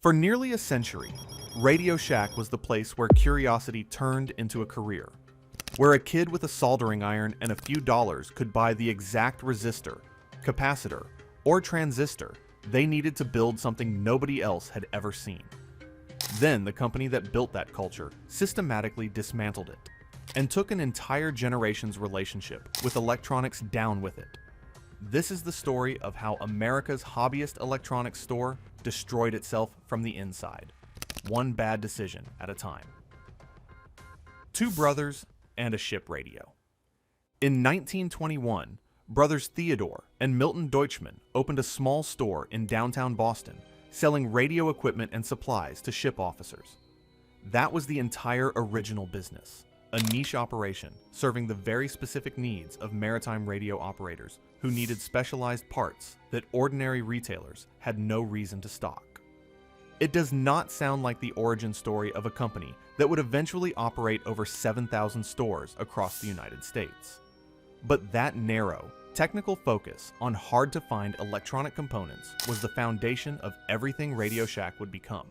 For nearly a century, RadioShack was the place where curiosity turned into a career, where a kid with a soldering iron and a few dollars could buy the exact resistor, capacitor, or transistor they needed to build something nobody else had ever seen. Then the company that built that culture systematically dismantled it and took an entire generation's relationship with electronics down with it. This is the story of how America's hobbyist electronics store destroyed itself from the inside, one bad decision at a time. Two brothers and a ship radio. In 1921, brothers Theodore and Milton Deutschman opened a small store in downtown Boston, selling radio equipment and supplies to ship officers. That was the entire original business, a niche operation serving the very specific needs of maritime radio operators who needed specialized parts that ordinary retailers had no reason to stock. It does not sound like the origin story of a company that would eventually operate over 7,000 stores across the United States. But that narrow, technical focus on hard-to-find electronic components was the foundation of everything RadioShack would become.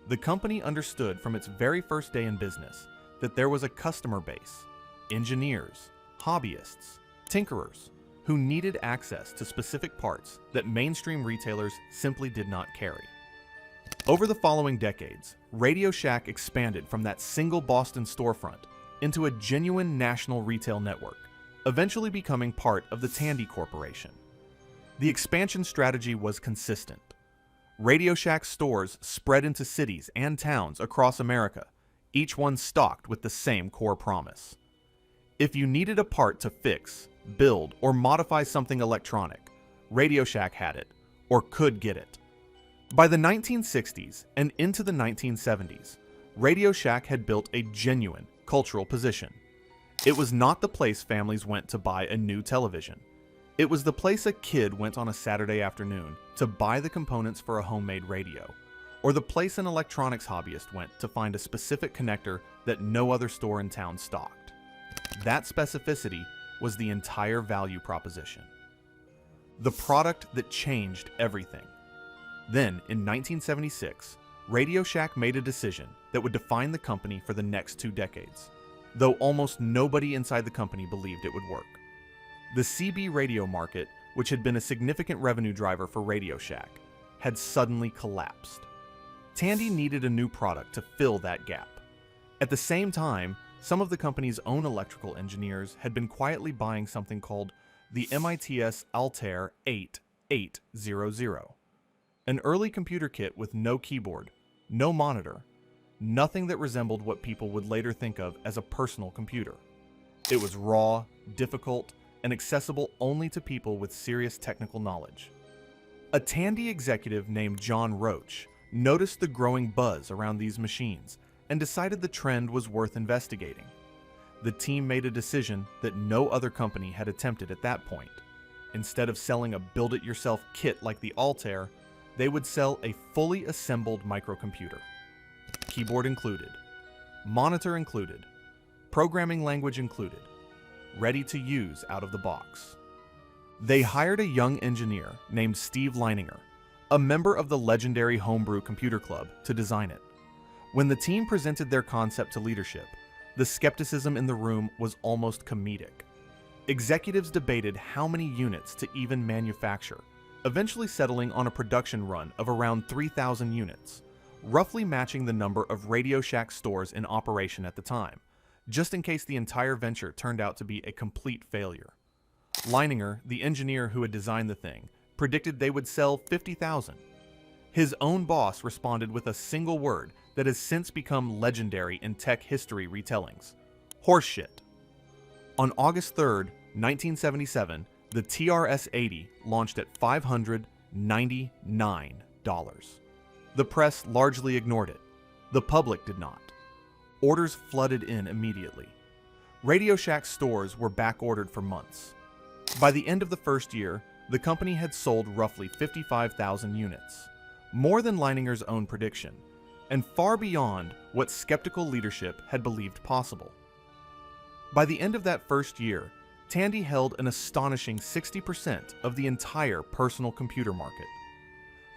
The company understood from its very first day in business that there was a customer base, engineers, hobbyists, tinkerers, who needed access to specific parts that mainstream retailers simply did not carry. Over the following decades, RadioShack expanded from that single Boston storefront into a genuine national retail network, eventually becoming part of the Tandy Corporation. The expansion strategy was consistent. RadioShack stores spread into cities and towns across America, each one stocked with the same core promise. If you needed a part to fix, build, or modify something electronic, RadioShack had it, or could get it. By the 1960s and into the 1970s, RadioShack had built a genuine cultural position. It was not the place families went to buy a new television. It was the place a kid went on a Saturday afternoon to buy the components for a homemade radio, or the place an electronics hobbyist went to find a specific connector that no other store in town stocked. That specificity was the entire value proposition. The product that changed everything. Then, in 1976, RadioShack made a decision that would define the company for the next 2 decades, though almost nobody inside the company believed it would work. The CB radio market, which had been a significant revenue driver for RadioShack, had suddenly collapsed. Tandy needed a new product to fill that gap. At the same time, some of the company's own electrical engineers had been quietly buying something called the MITS Altair 8800, an early computer kit with no keyboard, no monitor, nothing that resembled what people would later think of as a personal computer. It was raw, difficult, and accessible only to people with serious technical knowledge. A Tandy executive named John Roach noticed the growing buzz around these machines and decided the trend was worth investigating. The team made a decision that no other company had attempted at that point. Instead of selling a build-it-yourself kit like the Altair, they would sell a fully assembled microcomputer. Keyboard included, monitor included, programming language included, ready to use out of the box. They hired a young engineer named Steve Leininger, a member of the legendary Homebrew Computer Club, to design it. When the team presented their concept to leadership, the skepticism in the room was almost comedic. Executives debated how many units to even manufacture, eventually settling on a production run of around 3,000 units, roughly matching the number of RadioShack stores in operation at the time, just in case the entire venture turned out to be a complete failure. Leininger, the engineer who had designed the thing, predicted they would sell 50,000. His own boss responded with a single word that has since become legendary in tech history retellings: horseshit. On August 3rd, 1977, the TRS-80 launched at $599. The press largely ignored it. The public did not. Orders flooded in immediately. RadioShack stores were back-ordered for months. By the end of the first year, the company had sold roughly 55,000 units, more than Leininger's own prediction, and far beyond what skeptical leadership had believed possible. By the end of that first year, Tandy held an astonishing 60% of the entire personal computer market.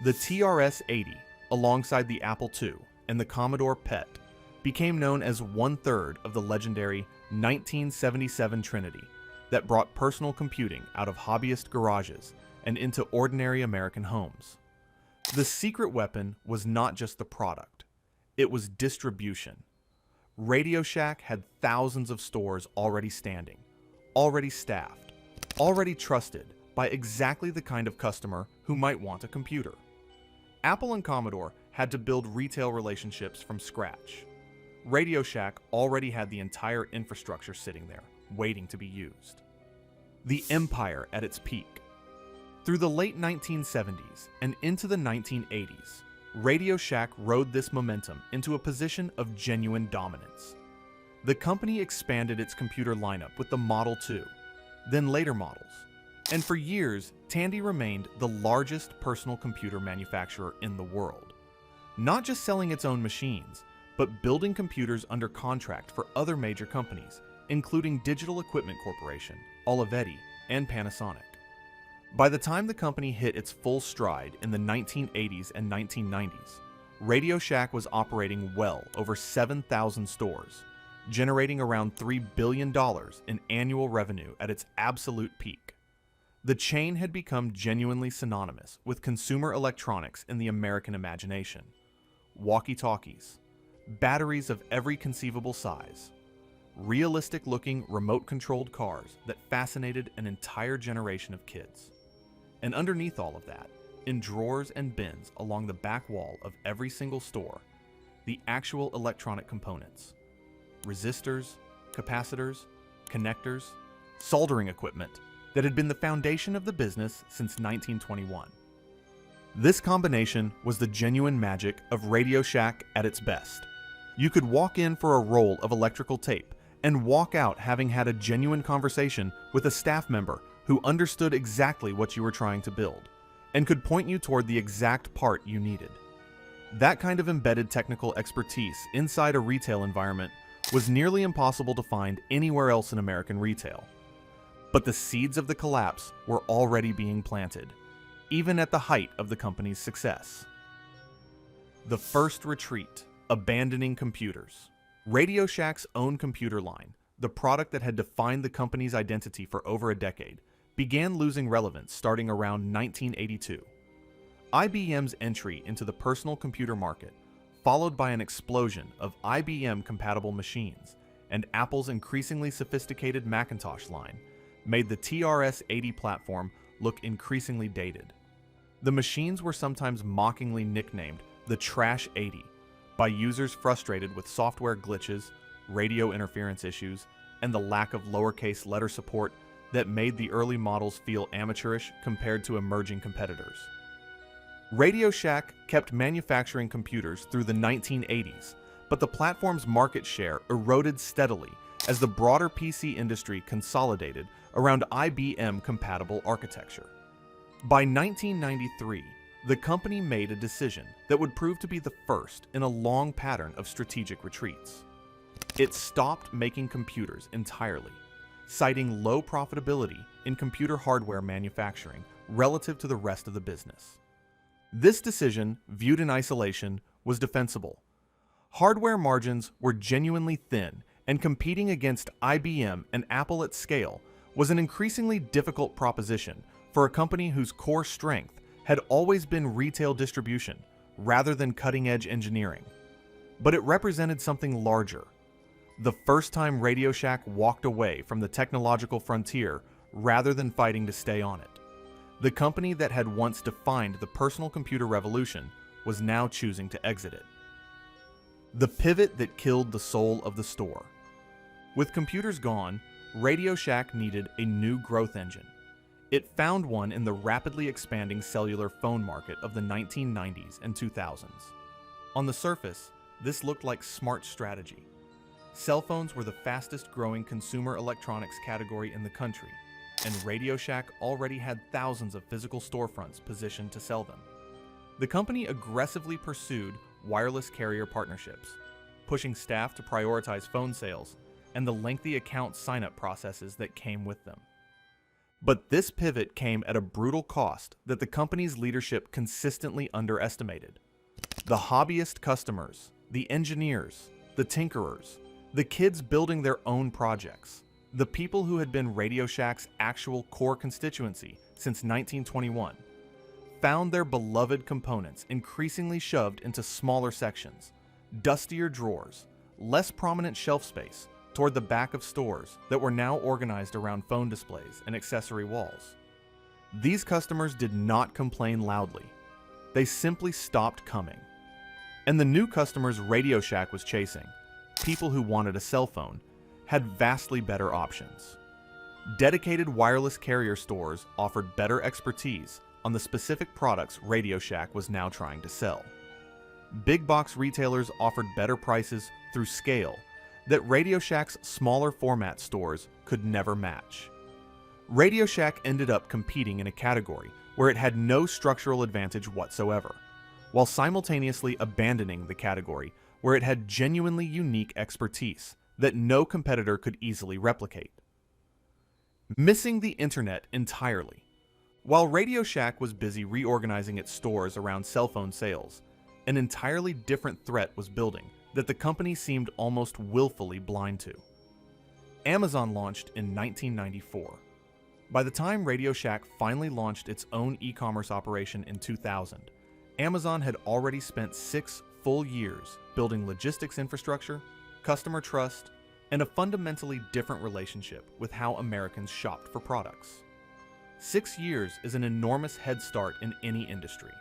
The TRS-80 alongside the Apple II and the Commodore PET, became known as one-third of the legendary 1977 Trinity that brought personal computing out of hobbyist garages and into ordinary American homes. The secret weapon was not just the product, it was distribution. RadioShack had thousands of stores already standing, already staffed, already trusted by exactly the kind of customer who might want a computer. Apple and Commodore had to build retail relationships from scratch. RadioShack already had the entire infrastructure sitting there, waiting to be used. The empire at its peak. Through the late 1970s and into the 1980s, RadioShack rode this momentum into a position of genuine dominance. The company expanded its computer lineup with the Model 2, then later models, and for years, Tandy remained the largest personal computer manufacturer in the world. Not just selling its own machines, but building computers under contract for other major companies, including Digital Equipment Corporation, Olivetti, and Panasonic. By the time the company hit its full stride in the 1980s and 1990s, RadioShack was operating well over 7,000 stores, generating around $3 billion in annual revenue at its absolute peak. The chain had become genuinely synonymous with consumer electronics in the American imagination. Walkie-talkies, batteries of every conceivable size, realistic-looking remote-controlled cars that fascinated an entire generation of kids. And underneath all of that, in drawers and bins along the back wall of every single store, the actual electronic components. Resistors, capacitors, connectors, soldering equipment that had been the foundation of the business since 1921. This combination was the genuine magic of RadioShack at its best. You could walk in for a roll of electrical tape and walk out having had a genuine conversation with a staff member who understood exactly what you were trying to build and could point you toward the exact part you needed. That kind of embedded technical expertise inside a retail environment was nearly impossible to find anywhere else in American retail. But the seeds of the collapse were already being planted, even at the height of the company's success. The first retreat, abandoning computers. RadioShack's own computer line, the product that had defined the company's identity for over a decade, began losing relevance starting around 1982. IBM's entry into the personal computer market, followed by an explosion of IBM-compatible machines, and Apple's increasingly sophisticated Macintosh line, made the TRS-80 platform look increasingly dated. The machines were sometimes mockingly nicknamed the Trash 80 by users frustrated with software glitches, radio interference issues, and the lack of lowercase letter support that made the early models feel amateurish compared to emerging competitors. RadioShack kept manufacturing computers through the 1980s, but the platform's market share eroded steadily as the broader PC industry consolidated around IBM-compatible architecture. By 1993, the company made a decision that would prove to be the first in a long pattern of strategic retreats. It stopped making computers entirely, citing low profitability in computer hardware manufacturing relative to the rest of the business. This decision, viewed in isolation, was defensible. Hardware margins were genuinely thin, and competing against IBM and Apple at scale was an increasingly difficult proposition for a company whose core strength had always been retail distribution rather than cutting-edge engineering. But it represented something larger. The first time RadioShack walked away from the technological frontier rather than fighting to stay on it. The company that had once defined the personal computer revolution was now choosing to exit it. The pivot that killed the soul of the store. With computers gone, RadioShack needed a new growth engine. It found one in the rapidly expanding cellular phone market of the 1990s and 2000s. On the surface, this looked like smart strategy. Cell phones were the fastest growing consumer electronics category in the country, and RadioShack already had thousands of physical storefronts positioned to sell them. The company aggressively pursued wireless carrier partnerships, pushing staff to prioritize phone sales and the lengthy account sign-up processes that came with them. But this pivot came at a brutal cost that the company's leadership consistently underestimated: The hobbyist customers, the engineers, the tinkerers, the kids building their own projects, the people who had been RadioShack's actual core constituency since 1921, found their beloved components increasingly shoved into smaller sections, dustier drawers, less prominent shelf space toward the back of stores that were now organized around phone displays and accessory walls. These customers did not complain loudly. They simply stopped coming. And the new customers RadioShack was chasing, people who wanted a cell phone, had vastly better options. Dedicated wireless carrier stores offered better expertise on the specific products RadioShack was now trying to sell. Big box retailers offered better prices through scale that RadioShack's smaller format stores could never match. RadioShack ended up competing in a category where it had no structural advantage whatsoever, while simultaneously abandoning the category where it had genuinely unique expertise that no competitor could easily replicate. Missing the internet entirely. While RadioShack was busy reorganizing its stores around cell phone sales, an entirely different threat was building that the company seemed almost willfully blind to. Amazon launched in 1994. By the time RadioShack finally launched its own e-commerce operation in 2000, Amazon had already spent 6 full years building logistics infrastructure, customer trust, and a fundamentally different relationship with how Americans shopped for products. 6 years is an enormous head start in any industry,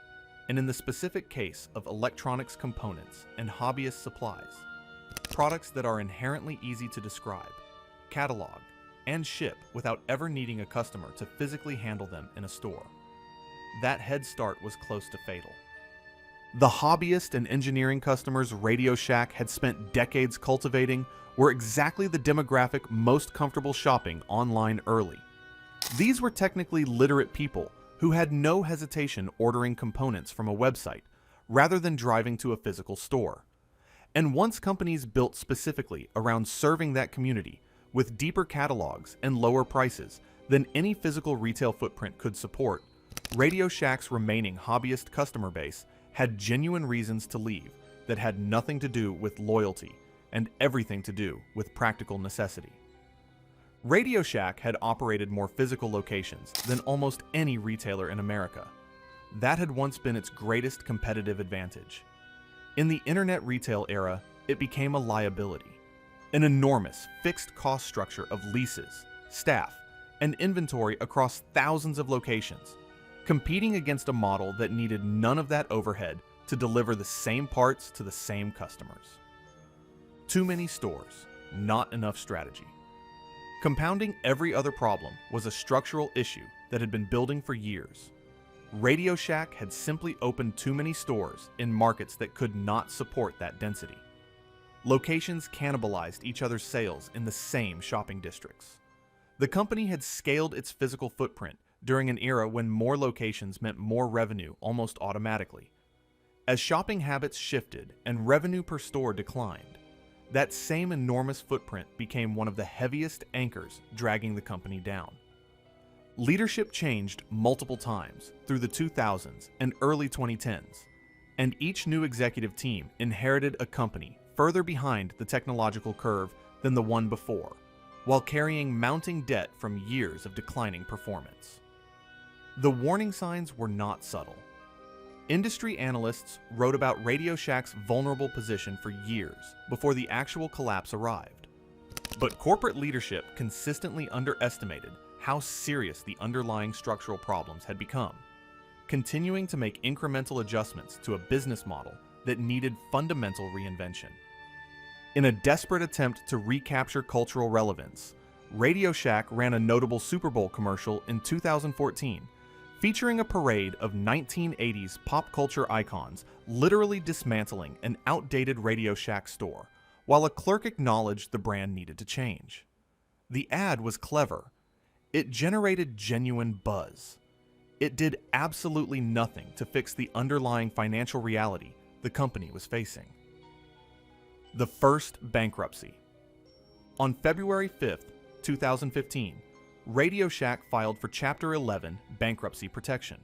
and in the specific case of electronics components and hobbyist supplies, products that are inherently easy to describe, catalog, and ship without ever needing a customer to physically handle them in a store. That head start was close to fatal. The hobbyist and engineering customers RadioShack had spent decades cultivating were exactly the demographic most comfortable shopping online early. These were technically literate people who had no hesitation ordering components from a website rather than driving to a physical store. And once companies built specifically around serving that community with deeper catalogs and lower prices than any physical retail footprint could support, RadioShack's remaining hobbyist customer base had genuine reasons to leave that had nothing to do with loyalty and everything to do with practical necessity. RadioShack had operated more physical locations than almost any retailer in America. That had once been its greatest competitive advantage. In the internet retail era, it became a liability. An enormous fixed cost structure of leases, staff, and inventory across thousands of locations, competing against a model that needed none of that overhead to deliver the same parts to the same customers. Too many stores, not enough strategy. Compounding every other problem was a structural issue that had been building for years. RadioShack had simply opened too many stores in markets that could not support that density. Locations cannibalized each other's sales in the same shopping districts. The company had scaled its physical footprint during an era when more locations meant more revenue almost automatically. As shopping habits shifted and revenue per store declined, that same enormous footprint became one of the heaviest anchors dragging the company down. Leadership changed multiple times through the 2000s and early 2010s, and each new executive team inherited a company further behind the technological curve than the one before, while carrying mounting debt from years of declining performance. The warning signs were not subtle. Industry analysts wrote about RadioShack's vulnerable position for years before the actual collapse arrived. But corporate leadership consistently underestimated how serious the underlying structural problems had become, continuing to make incremental adjustments to a business model that needed fundamental reinvention. In a desperate attempt to recapture cultural relevance, RadioShack ran a notable Super Bowl commercial in 2014 featuring a parade of 1980s pop culture icons literally dismantling an outdated RadioShack store, while a clerk acknowledged the brand needed to change. The ad was clever. It generated genuine buzz. It did absolutely nothing to fix the underlying financial reality the company was facing. The first bankruptcy. On February 5th, 2015, RadioShack filed for Chapter 11 bankruptcy protection.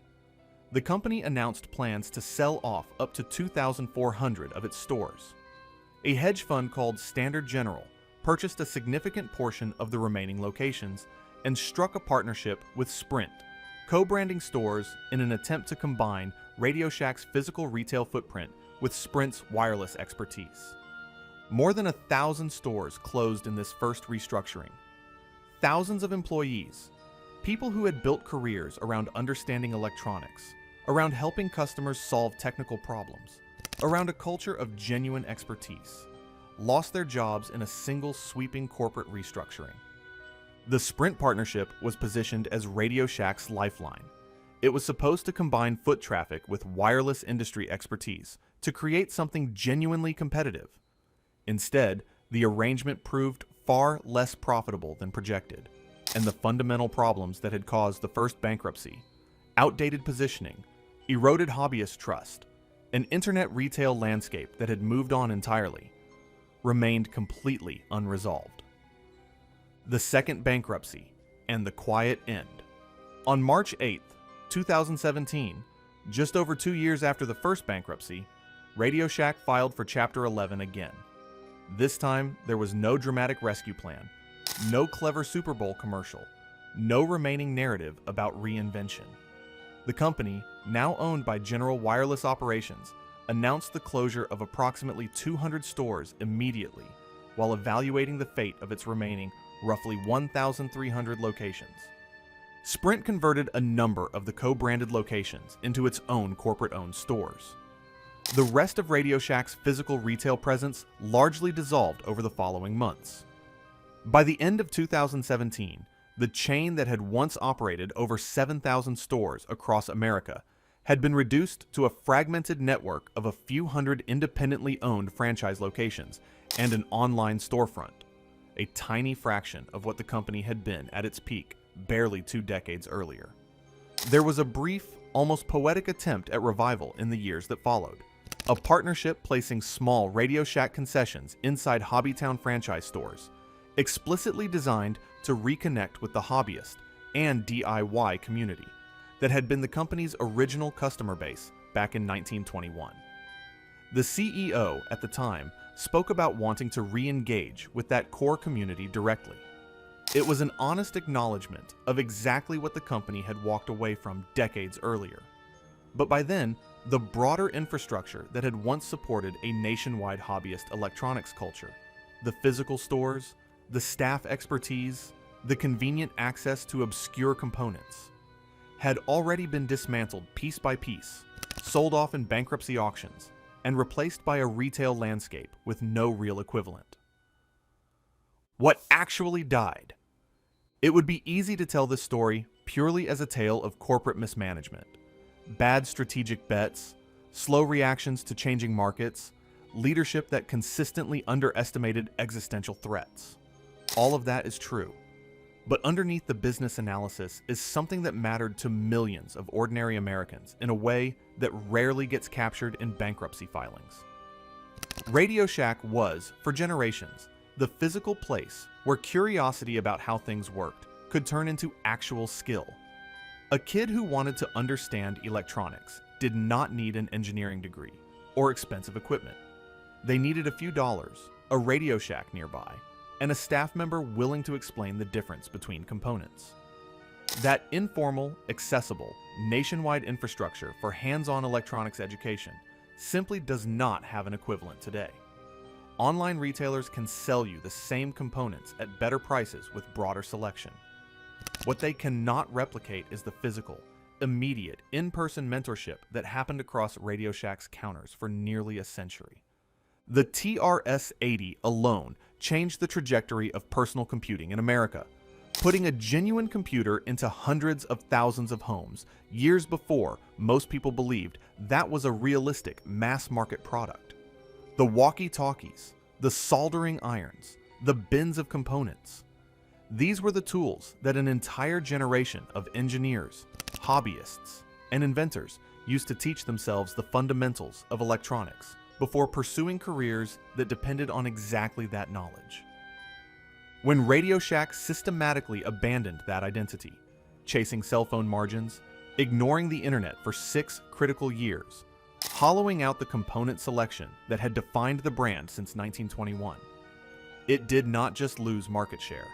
The company announced plans to sell off up to 2,400 of its stores. A hedge fund called Standard General purchased a significant portion of the remaining locations and struck a partnership with Sprint, co-branding stores in an attempt to combine RadioShack's physical retail footprint with Sprint's wireless expertise. More than 1,000 stores closed in this first restructuring. Thousands of employees, people who had built careers around understanding electronics, around helping customers solve technical problems, around a culture of genuine expertise, lost their jobs in a single sweeping corporate restructuring. The Sprint partnership was positioned as RadioShack's lifeline. It was supposed to combine foot traffic with wireless industry expertise to create something genuinely competitive. Instead, the arrangement proved far less profitable than projected, and the fundamental problems that had caused the first bankruptcy, outdated positioning, eroded hobbyist trust, an internet retail landscape that had moved on entirely, remained completely unresolved. The second bankruptcy and the quiet end. On March 8, 2017, just over 2 years after the first bankruptcy, RadioShack filed for Chapter 11 again. This time, there was no dramatic rescue plan, no clever Super Bowl commercial, no remaining narrative about reinvention. The company, now owned by General Wireless Operations, announced the closure of approximately 200 stores immediately while evaluating the fate of its remaining roughly 1,300 locations. Sprint converted a number of the co-branded locations into its own corporate-owned stores. The rest of RadioShack's physical retail presence largely dissolved over the following months. By the end of 2017, the chain that had once operated over 7,000 stores across America had been reduced to a fragmented network of a few hundred independently owned franchise locations and an online storefront, a tiny fraction of what the company had been at its peak barely 2 decades earlier. There was a brief, almost poetic attempt at revival in the years that followed, a partnership placing small RadioShack concessions inside Hobbytown franchise stores, explicitly designed to reconnect with the hobbyist and DIY community that had been the company's original customer base back in 1921. The CEO at the time spoke about wanting to re-engage with that core community directly. It was an honest acknowledgement of exactly what the company had walked away from decades earlier. But by then, the broader infrastructure that had once supported a nationwide hobbyist electronics culture, the physical stores, the staff expertise, the convenient access to obscure components, had already been dismantled piece by piece, sold off in bankruptcy auctions, and replaced by a retail landscape with no real equivalent. What actually died? It would be easy to tell this story purely as a tale of corporate mismanagement, bad strategic bets, slow reactions to changing markets, leadership that consistently underestimated existential threats. All of that is true. But underneath the business analysis is something that mattered to millions of ordinary Americans in a way that rarely gets captured in bankruptcy filings. RadioShack was, for generations, the physical place where curiosity about how things worked could turn into actual skill. A kid who wanted to understand electronics did not need an engineering degree or expensive equipment. They needed a few dollars, a RadioShack nearby, and a staff member willing to explain the difference between components. That informal, accessible, nationwide infrastructure for hands-on electronics education simply does not have an equivalent today. Online retailers can sell you the same components at better prices with broader selection. What they cannot replicate is the physical, immediate, in-person mentorship that happened across RadioShack's counters for nearly a century. The TRS-80 alone changed the trajectory of personal computing in America, putting a genuine computer into hundreds of thousands of homes years before most people believed that was a realistic mass-market product. The walkie-talkies, the soldering irons, the bins of components. These were the tools that an entire generation of engineers, hobbyists, and inventors used to teach themselves the fundamentals of electronics before pursuing careers that depended on exactly that knowledge. When RadioShack systematically abandoned that identity, chasing cell phone margins, ignoring the internet for 6 critical years, hollowing out the component selection that had defined the brand since 1921. It did not just lose market share.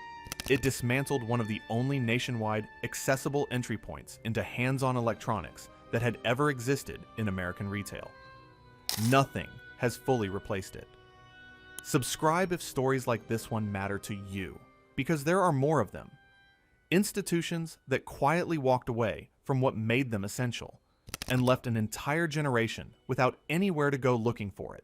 It dismantled one of the only nationwide accessible entry points into hands-on electronics that had ever existed in American retail. Nothing has fully replaced it. Subscribe if stories like this one matter to you, because there are more of them. Institutions that quietly walked away from what made them essential and left an entire generation without anywhere to go looking for it.